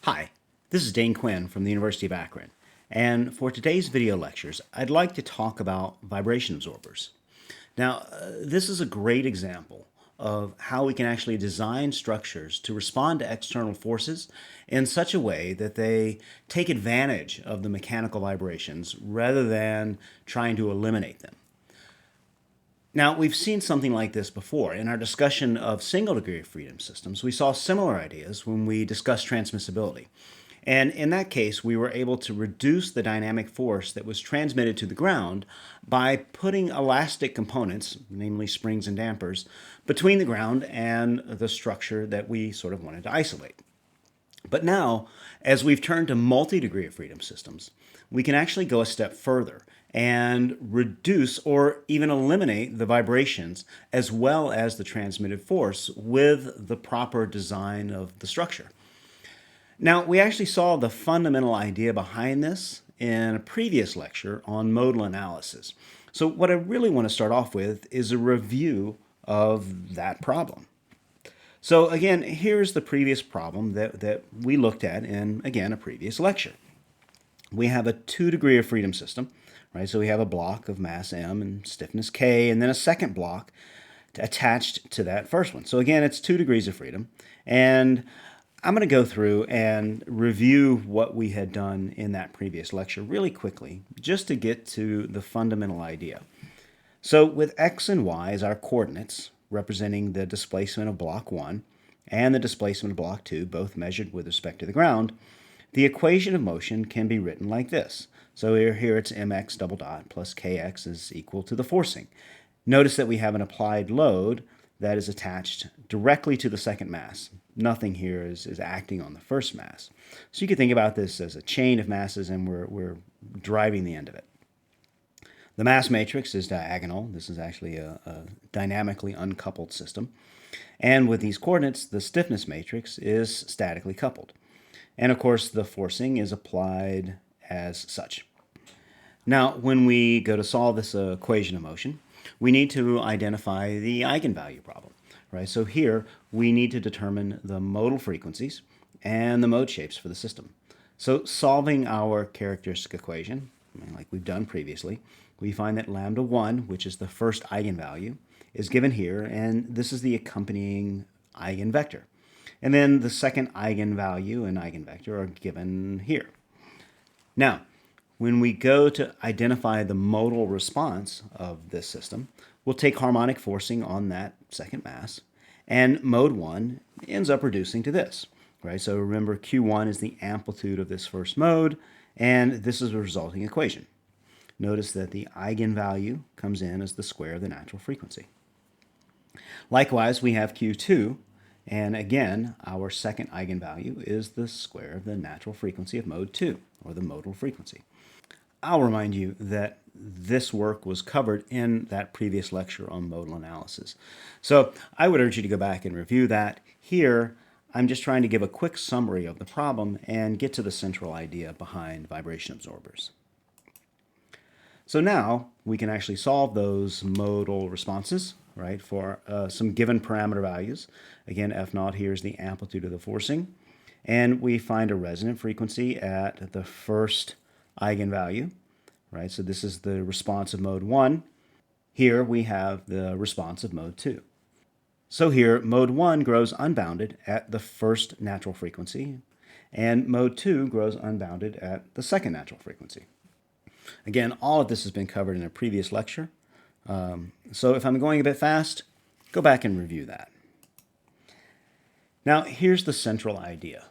Hi, this is Dane Quinn from the University of Akron, and for today's video lectures, I'd like to talk about vibration absorbers. Now, this is a great example of how we can actually design structures to respond to external forces in such a way that they take advantage of the mechanical vibrations rather than trying to eliminate them. Now, we've seen something like this before. In our discussion of single degree of freedom systems, we saw similar ideas when we discussed transmissibility. And in that case, we were able to reduce the dynamic force that was transmitted to the ground by putting elastic components, namely springs and dampers, between the ground and the structure that we sort of wanted to isolate. But now, as we've turned to multi-degree of freedom systems, we can actually go a step further and reduce or even eliminate the vibrations as well as the transmitted force with the proper design of the structure. Now, we actually saw the fundamental idea behind this in a previous lecture on modal analysis. So what I really want to start off with is a review of that problem. So again, here's the previous problem that we looked at in, again, a previous lecture. We have a 2-degree of freedom system, right? So we have a block of mass m and stiffness k, and then a second block attached to that first one. So again, it's 2 degrees of freedom. And I'm going to go through and review what we had done in that previous lecture really quickly, just to get to the fundamental idea. So with x and y as our coordinates, representing the displacement of block 1 and the displacement of block 2, both measured with respect to the ground, the equation of motion can be written like this. So here it's mx double dot plus kx is equal to the forcing. Notice that we have an applied load that is attached directly to the second mass. Nothing here is acting on the first mass. So you can think about this as a chain of masses, and we're driving the end of it. The mass matrix is diagonal. This is actually a dynamically uncoupled system. And with these coordinates, the stiffness matrix is statically coupled. And of course, the forcing is applied as such. Now, when we go to solve this equation of motion, we need to identify the eigenvalue problem, right? So here, we need to determine the modal frequencies and the mode shapes for the system. So solving our characteristic equation, like we've done previously, we find that lambda 1, which is the first eigenvalue, is given here, and this is the accompanying eigenvector. And then the second eigenvalue and eigenvector are given here. Now, when we go to identify the modal response of this system, we'll take harmonic forcing on that second mass, and mode 1 ends up reducing to this, right? So remember, Q1 is the amplitude of this first mode, and this is the resulting equation. Notice that the eigenvalue comes in as the square of the natural frequency. Likewise, we have Q2, and again, our second eigenvalue is the square of the natural frequency of mode 2, or the modal frequency. I'll remind you that this work was covered in that previous lecture on modal analysis. So I would urge you to go back and review that. Here, I'm just trying to give a quick summary of the problem and get to the central idea behind vibration absorbers. So now we can actually solve those modal responses, right, for some given parameter values. Again, F naught here is the amplitude of the forcing. And we find a resonant frequency at the first eigenvalue, right? So this is the response of mode 1. Here we have the response of mode 2. So here, mode 1 grows unbounded at the first natural frequency, and mode 2 grows unbounded at the second natural frequency. Again, all of this has been covered in a previous lecture. So if I'm going a bit fast, go back and review that. Now, here's the central idea.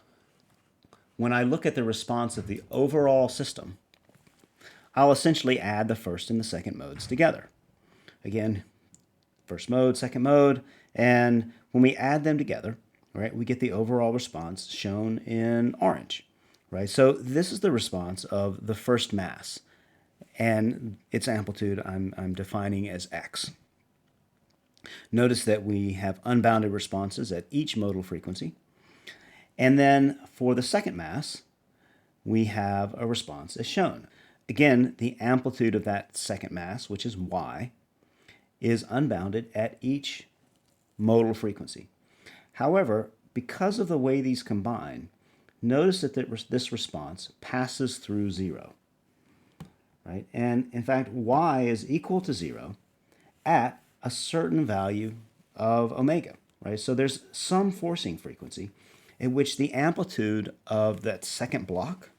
When I look at the response of the overall system, I'll essentially add the first and the second modes together. Again, first mode, second mode, and when we add them together, right, we get the overall response shown in orange, right? So this is the response of the first mass, and its amplitude I'm defining as x. Notice that we have unbounded responses at each modal frequency. And then for the second mass, we have a response as shown. Again, the amplitude of that second mass, which is y, is unbounded at each modal frequency. However, because of the way these combine, notice that this response passes through 0, right? And in fact, y is equal to 0 at a certain value of omega, right? So there's some forcing frequency at which the amplitude of that second block,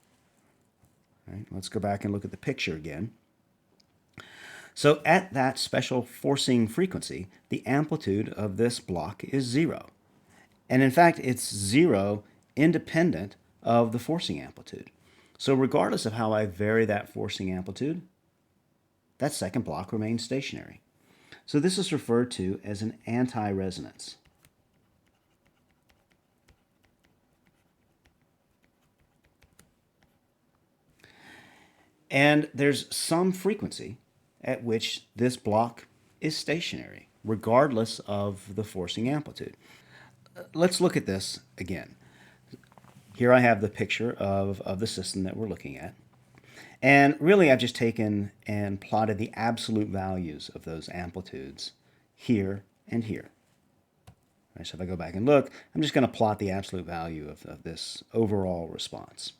right? Let's go back and look at the picture again. So at that special forcing frequency, the amplitude of this block is 0. And in fact, it's 0 independent of the forcing amplitude. So regardless of how I vary that forcing amplitude, that second block remains stationary. So this is referred to as an anti-resonance. And there's some frequency at which this block is stationary, regardless of the forcing amplitude. Let's look at this again. Here I have the picture of the system that we're looking at. And really, I've just taken and plotted the absolute values of those amplitudes here and here. Right, so if I go back and look, I'm just going to plot the absolute value of this overall response.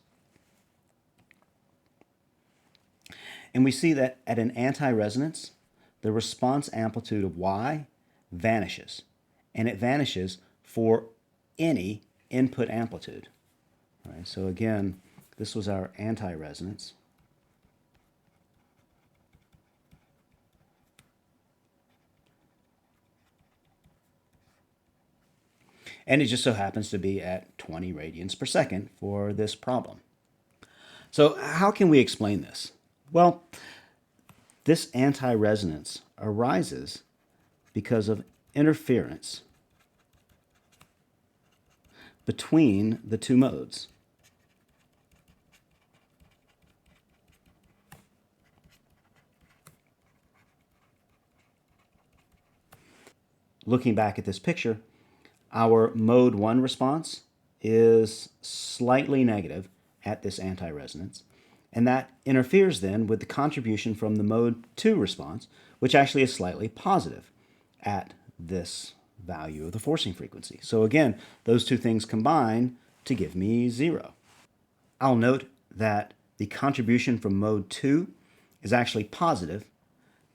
And we see that at an anti-resonance, the response amplitude of y vanishes. And it vanishes for any input amplitude. All right, so again, this was our anti-resonance. And it just so happens to be at 20 radians per second for this problem. So how can we explain this? Well, this anti-resonance arises because of interference between the two modes. Looking back at this picture, our mode 1 response is slightly negative at this anti-resonance, and that interferes then with the contribution from the mode 2 response, which actually is slightly positive at this value of the forcing frequency. So again, those two things combine to give me 0. I'll note that the contribution from mode 2 is actually positive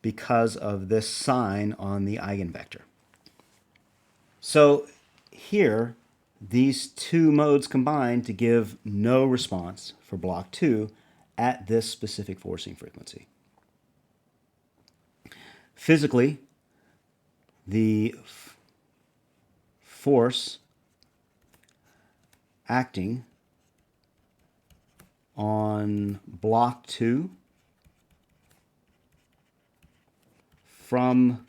because of this sign on the eigenvector. So here, these two modes combine to give no response for block 2 at this specific forcing frequency. Physically, the force acting on block 2 from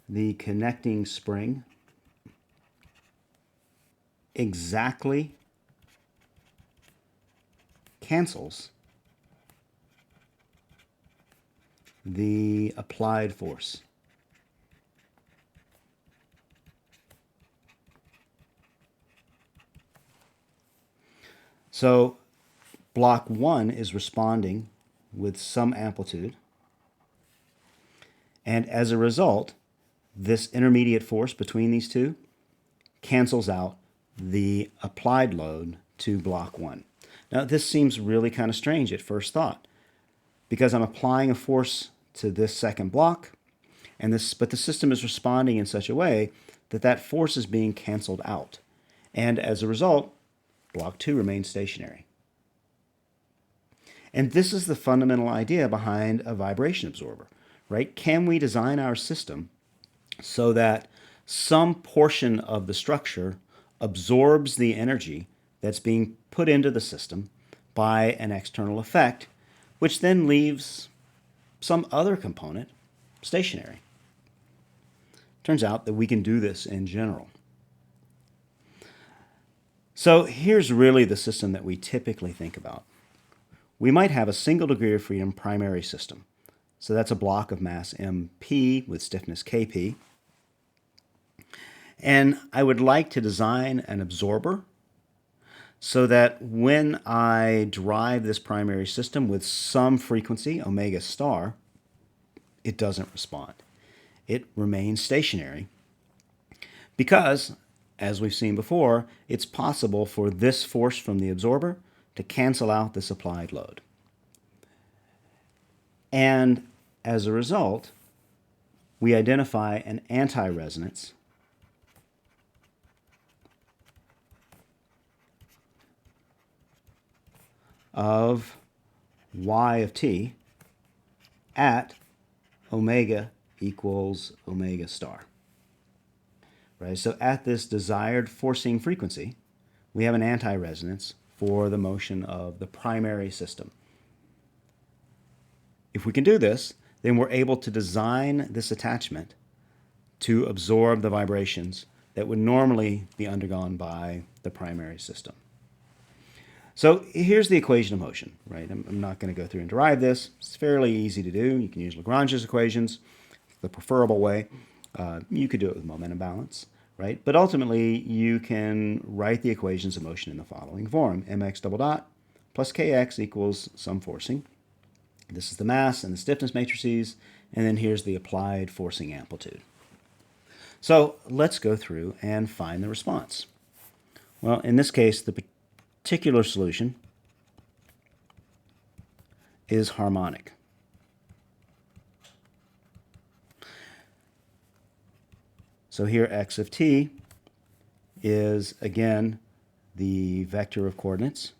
the connecting spring exactly cancels the applied force. So block 1 is responding with some amplitude, and as a result, this intermediate force between these two cancels out the applied load to block 1. Now this seems really kind of strange at first thought, because I'm applying a force to this second block, but the system is responding in such a way that that force is being canceled out. And as a result, block 2 remains stationary. And this is the fundamental idea behind a vibration absorber, right? Can we design our system so that some portion of the structure absorbs the energy that's being put into the system by an external effect, which then leaves some other component stationary? Turns out that we can do this in general. So here's really the system that we typically think about. We might have a single degree of freedom primary system. So that's a block of mass MP with stiffness Kp. And I would like to design an absorber so that when I drive this primary system with some frequency, omega star, it doesn't respond. It remains stationary because as we've seen before, it's possible for this force from the absorber to cancel out this applied load. And as a result, we identify an anti-resonance of y of t at omega equals omega star. Right? So at this desired forcing frequency, we have an anti-resonance for the motion of the primary system. If we can do this, then we're able to design this attachment to absorb the vibrations that would normally be undergone by the primary system. So here's the equation of motion, right? I'm not going to go through and derive this. It's fairly easy to do. You can use Lagrange's equations, the preferable way. You could do it with momentum balance, right? But ultimately, you can write the equations of motion in the following form. mx double dot plus kx equals some forcing. This is the mass and the stiffness matrices, and then here's the applied forcing amplitude. So let's go through and find the response. Well, in this case, the particular solution is harmonic. So here x of t is, again, the vector of coordinates,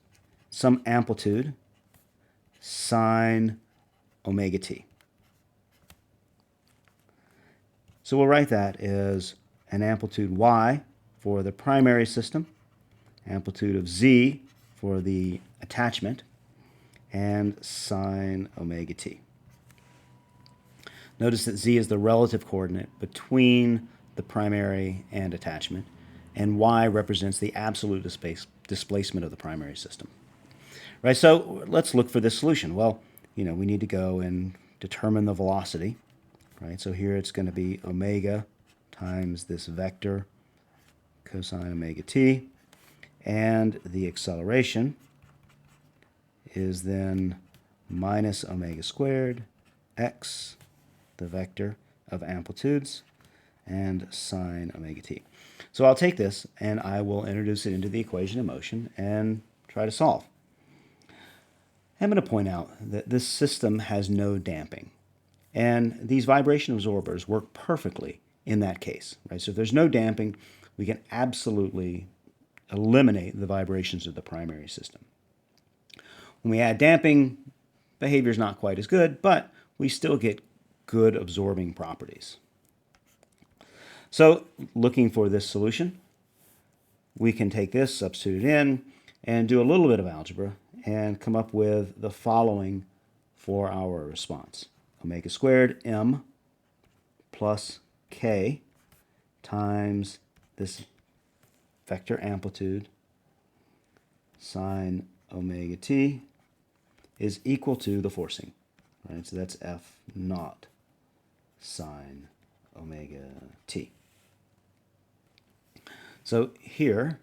some amplitude, sine omega t. So we'll write that as an amplitude y for the primary system, amplitude of z for the attachment, and sine omega t. Notice that z is the relative coordinate between the primary and attachment, and y represents the absolute displacement of the primary system. Right, so let's look for this solution. Well, we need to go and determine the velocity. Right, so here it's going to be omega times this vector cosine omega t, and the acceleration is then minus omega squared x, the vector of amplitudes, and sine omega t. So I'll take this and I will introduce it into the equation of motion and try to solve. I'm going to point out that this system has no damping, and these vibration absorbers work perfectly in that case. Right? So if there's no damping, we can absolutely eliminate the vibrations of the primary system. When we add damping, behavior is not quite as good, but we still get good absorbing properties. So looking for this solution, we can take this, substitute it in, and do a little bit of algebra and come up with the following for our response. Omega squared m plus k times this vector amplitude sine omega t is equal to the forcing. Right? So that's F naught sine omega t. So here,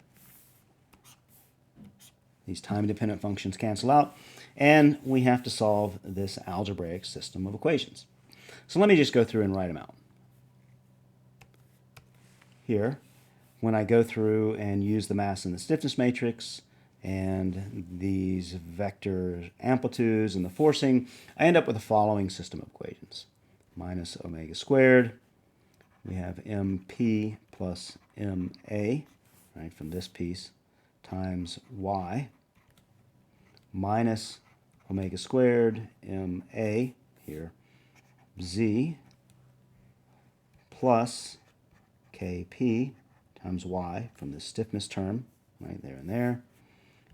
these time-dependent functions cancel out, and we have to solve this algebraic system of equations. So let me just go through and write them out. Here, when I go through and use the mass and the stiffness matrix and these vector amplitudes and the forcing, I end up with the following system of equations. Minus omega squared, we have mp plus ma, right, from this piece, times y, minus omega squared ma here, z, plus kp times y from the stiffness term, right there and there,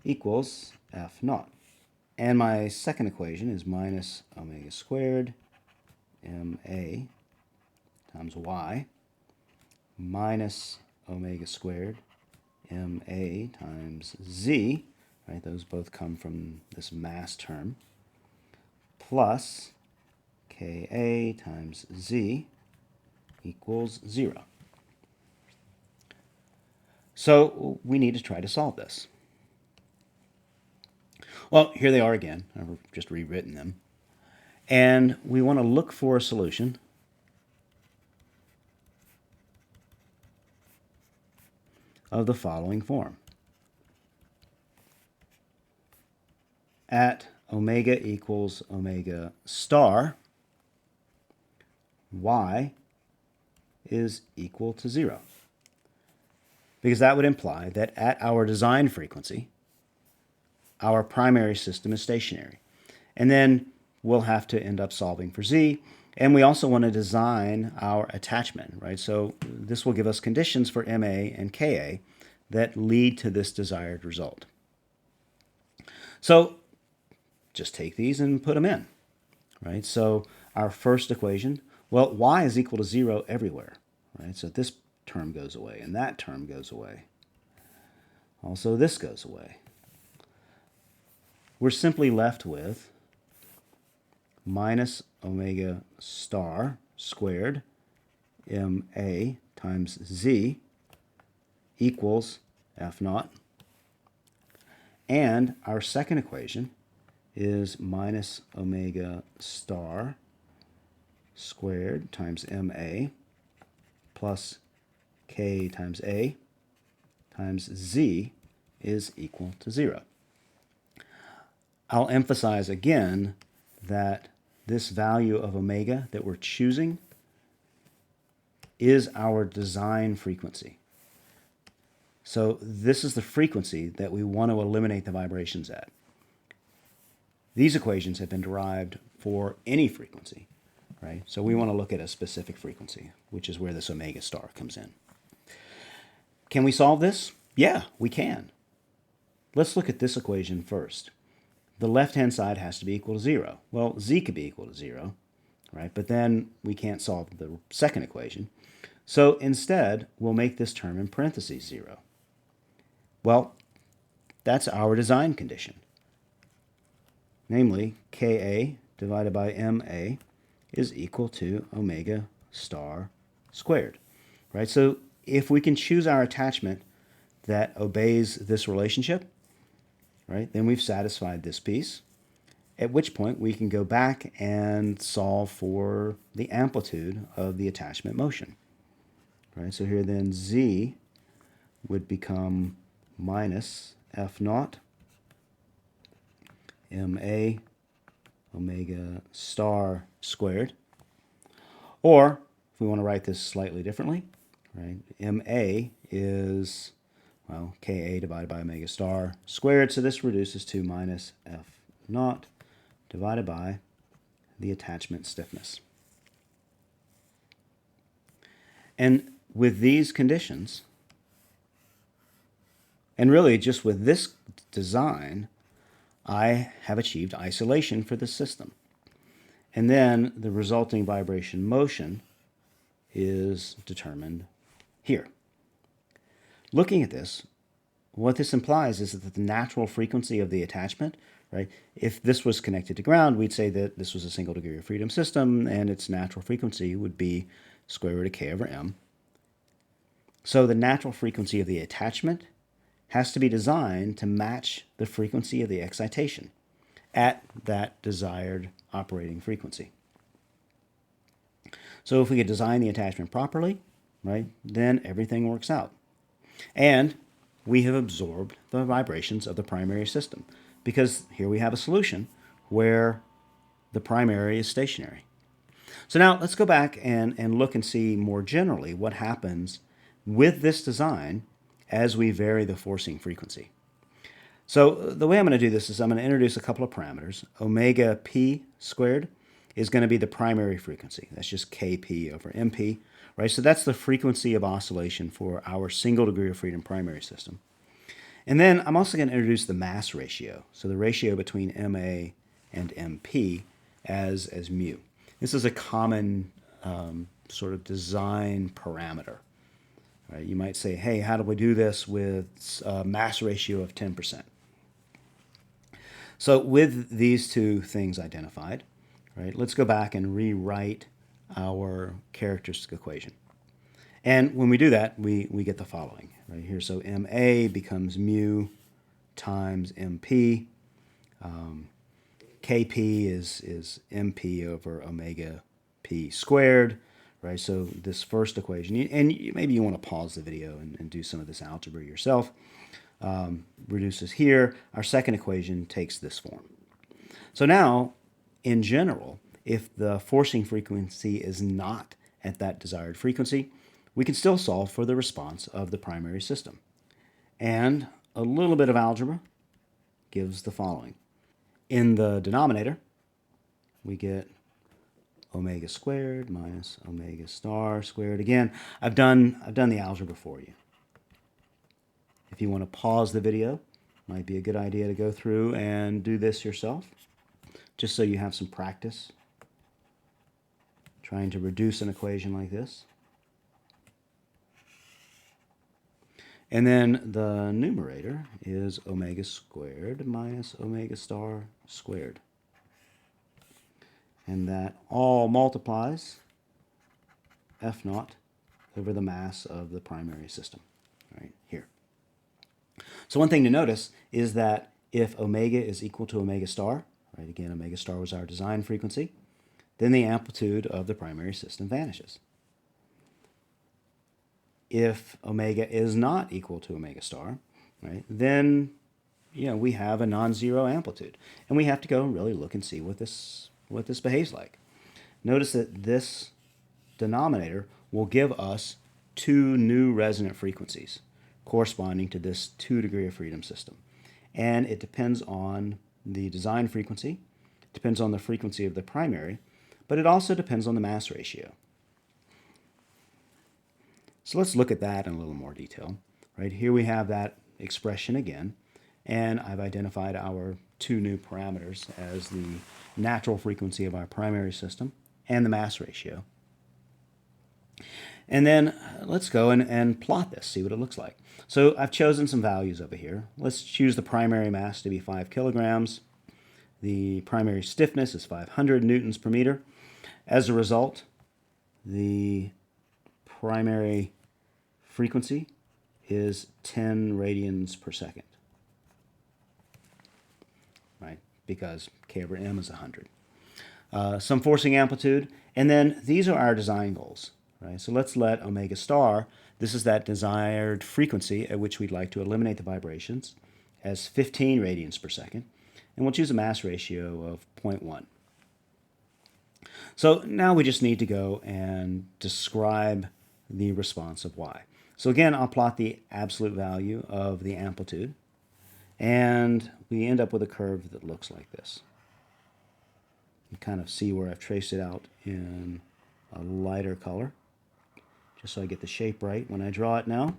equals F naught. And my second equation is minus omega squared ma times y minus omega squared ma times z, right, those both come from this mass term, plus ka times z equals 0. So we need to try to solve this. Well, here they are again. I've just rewritten them. And we want to look for a solution of the following form. At omega equals omega star, y is equal to 0. Because that would imply that at our design frequency, our primary system is stationary. And then we'll have to end up solving for z. And we also want to design our attachment, right? So this will give us conditions for MA and KA that lead to this desired result. So just take these and put them in, right? So our first equation, well, y is equal to 0 everywhere, right? So this term goes away and that term goes away. Also, this goes away. We're simply left with minus omega star squared MA times z equals F naught. And our second equation is minus omega star squared times MA plus K times A times Z is equal to 0. I'll emphasize again that this value of omega that we're choosing is our design frequency. So this is the frequency that we want to eliminate the vibrations at. These equations have been derived for any frequency, right? So we want to look at a specific frequency, which is where this omega star comes in. Can we solve this? Yeah, we can. Let's look at this equation first. The left-hand side has to be equal to 0. Well, z could be equal to 0, right? But then we can't solve the second equation. So instead, we'll make this term in parentheses 0. Well, that's our design condition. Namely, Ka divided by Ma is equal to omega star squared, right? So if we can choose our attachment that obeys this relationship, right, then we've satisfied this piece, at which point we can go back and solve for the amplitude of the attachment motion. Right, so here then z would become minus F naught Ma omega star squared. Or, if we want to write this slightly differently, right, Ma is, well, Ka divided by omega star squared, so this reduces to minus F naught divided by the attachment stiffness. And with these conditions, and really just with this design, I have achieved isolation for the system. And then the resulting vibration motion is determined here. Looking at this, what this implies is that the natural frequency of the attachment, right, if this was connected to ground, we'd say that this was a single degree of freedom system and its natural frequency would be square root of K over M. So the natural frequency of the attachment has to be designed to match the frequency of the excitation at that desired operating frequency. So if we could design the attachment properly, right, then everything works out. And we have absorbed the vibrations of the primary system because here we have a solution where the primary is stationary. So now let's go back and look and see more generally what happens with this design as we vary the forcing frequency. So the way I'm going to do this is I'm going to introduce a couple of parameters. Omega p squared is going to be the primary frequency. That's just Kp over Mp, right? So that's the frequency of oscillation for our single degree of freedom primary system. And then I'm also going to introduce the mass ratio, so the ratio between Ma and Mp as mu. This is a common sort of design parameter. Right? You might say, hey, how do we do this with a mass ratio of 10%? So with these two things identified, right, let's go back and rewrite our characteristic equation. And when we do that, we get the following right here. So Ma becomes mu times Mp. Kp is Mp over omega p squared, right? So this first equation, maybe you want to pause the video and do some of this algebra yourself, reduces here. Our second equation takes this form. So now, in general, if the forcing frequency is not at that desired frequency, we can still solve for the response of the primary system. And a little bit of algebra gives the following. In the denominator, we get omega squared minus omega star squared. Again, I've done the algebra for you. If you want to pause the video, might be a good idea to go through and do this yourself, just so you have some practice trying to reduce an equation like this. And then the numerator is omega squared minus omega star squared. And that all multiplies F naught over the mass of the primary system, right here. So one thing to notice is that if omega is equal to omega star, right, again, omega star was our design frequency, then the amplitude of the primary system vanishes. If omega is not equal to omega star, right, then we have a non-zero amplitude. And we have to go and really look and see what this behaves like. Notice that this denominator will give us two new resonant frequencies corresponding to this 2 degree of freedom system. And it depends on the design frequency, depends on the frequency of the primary, but it also depends on the mass ratio. So let's look at that in a little more detail. Right here we have that expression again, and I've identified our two new parameters as the natural frequency of our primary system and the mass ratio. And then let's go and plot this, see what it looks like. So I've chosen some values over here. Let's choose the primary mass to be 5 kilograms. The primary stiffness is 500 newtons per meter. As a result, the primary frequency is 10 radians per second, right? Because K over M is 100. Some forcing amplitude, and then these are our design goals, right? So let's let omega star, this is that desired frequency at which we'd like to eliminate the vibrations, as 15 radians per second, and we'll choose a mass ratio of 0.1. So now we just need to go and describe the response of y. So again, I'll plot the absolute value of the amplitude, and we end up with a curve that looks like this. You kind of see where I've traced it out in a lighter color, just so I get the shape right when I draw it now.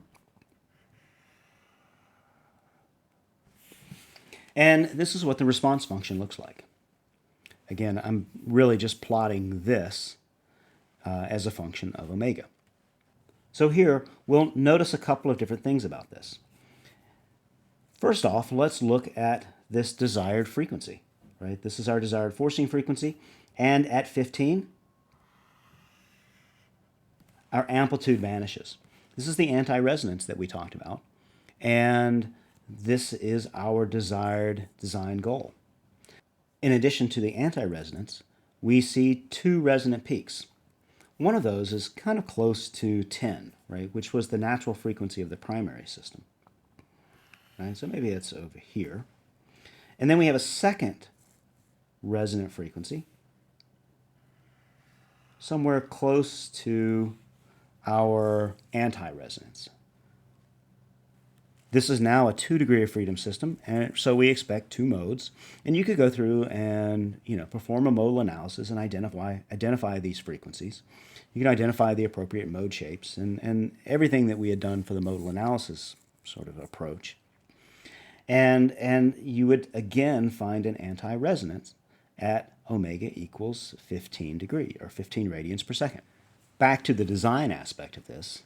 And this is what the response function looks like. Again, I'm really just plotting this as a function of omega. So here, we'll notice a couple of different things about this. First off, let's look at this desired frequency, right? This is our desired forcing frequency, and at 15, our amplitude vanishes. This is the anti-resonance that we talked about, and this is our desired design goal. In addition to the anti-resonance, we see two resonant peaks. One of those is kind of close to 10, right, which was the natural frequency of the primary system. Right, so maybe it's over here. And then we have a second resonant frequency, somewhere close to our anti-resonance. This is now a 2 degree of freedom system, and so we expect two modes. And you could go through and perform a modal analysis and identify these frequencies. You can identify the appropriate mode shapes and everything that we had done for the modal analysis sort of approach. And you would again find an anti-resonance at omega equals 15 degree or 15 radians per second. Back to the design aspect of this.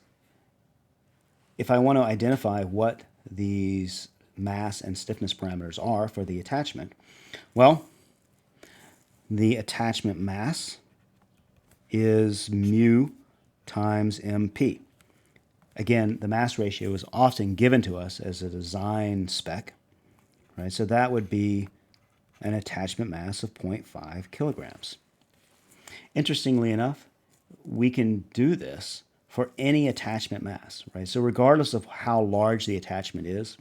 If I want to identify what these mass and stiffness parameters are for the attachment, well, the attachment mass is mu times mp. Again, the mass ratio is often given to us as a design spec, right? So that would be an attachment mass of 0.5 kilograms. Interestingly enough, we can do this for any attachment mass, right? So regardless of how large the attachment is,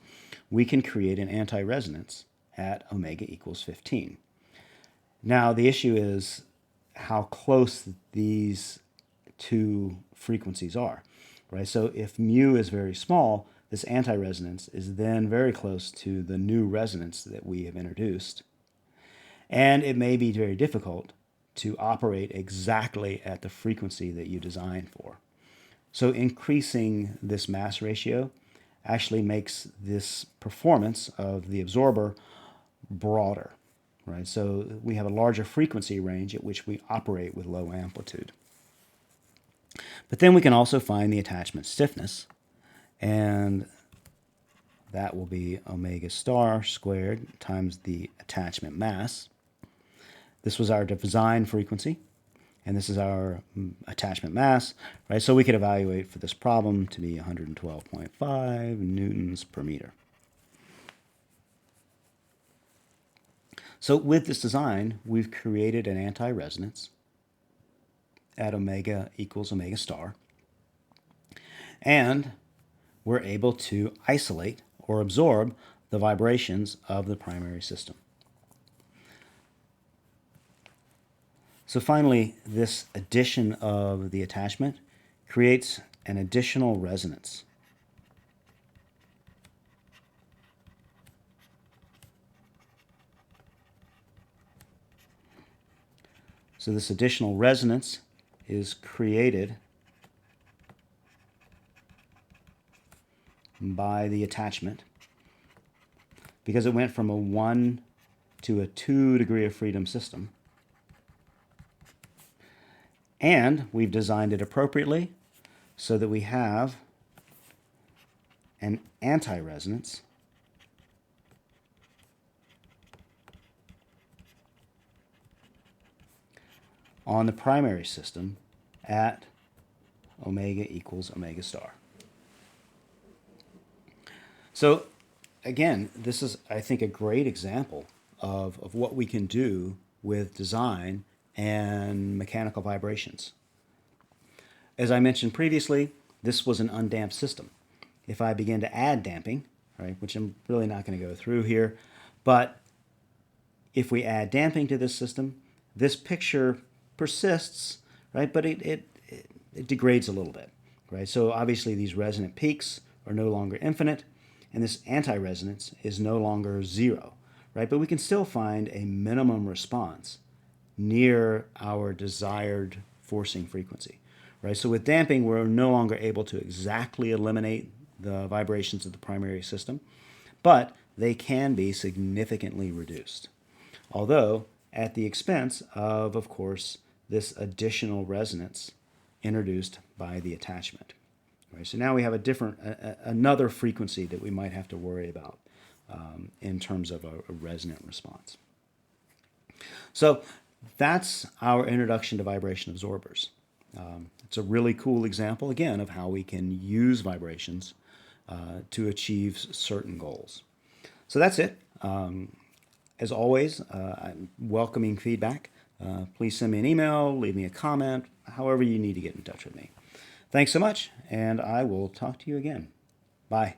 we can create an anti-resonance at omega equals 15. Now, the issue is how close these two frequencies are, right? So if mu is very small, this anti-resonance is then very close to the new resonance that we have introduced. And it may be very difficult to operate exactly at the frequency that you designed for. So increasing this mass ratio actually makes this performance of the absorber broader, right? So we have a larger frequency range at which we operate with low amplitude. But then we can also find the attachment stiffness, and that will be omega star squared times the attachment mass. This was our design frequency, and this is our attachment mass, right? So we could evaluate for this problem to be 112.5 newtons per meter. So with this design, we've created an anti-resonance at omega equals omega star, and we're able to isolate or absorb the vibrations of the primary system. So finally, this addition of the attachment creates an additional resonance. So this additional resonance is created by the attachment because it went from a 1 to a 2 degree of freedom system. And we've designed it appropriately so that we have an anti-resonance on the primary system at omega equals omega star. So again, this is, I think, a great example of what we can do with design and mechanical vibrations. As I mentioned previously, this was an undamped system. If I begin to add damping, right, which I'm really not going to go through here, but if we add damping to this system, this picture persists, right, but it degrades a little bit, right? So obviously these resonant peaks are no longer infinite, and this anti-resonance is no longer zero, right? But we can still find a minimum response near our desired forcing frequency, right? So with damping, we're no longer able to exactly eliminate the vibrations of the primary system, but they can be significantly reduced. Although at the expense of course, this additional resonance introduced by the attachment. Right? So now we have another frequency that we might have to worry about in terms of a resonant response. So that's our introduction to vibration absorbers. It's a really cool example, again, of how we can use vibrations to achieve certain goals. So that's it. As always, I'm welcoming feedback. Please send me an email, leave me a comment, however you need to get in touch with me. Thanks so much, and I will talk to you again. Bye.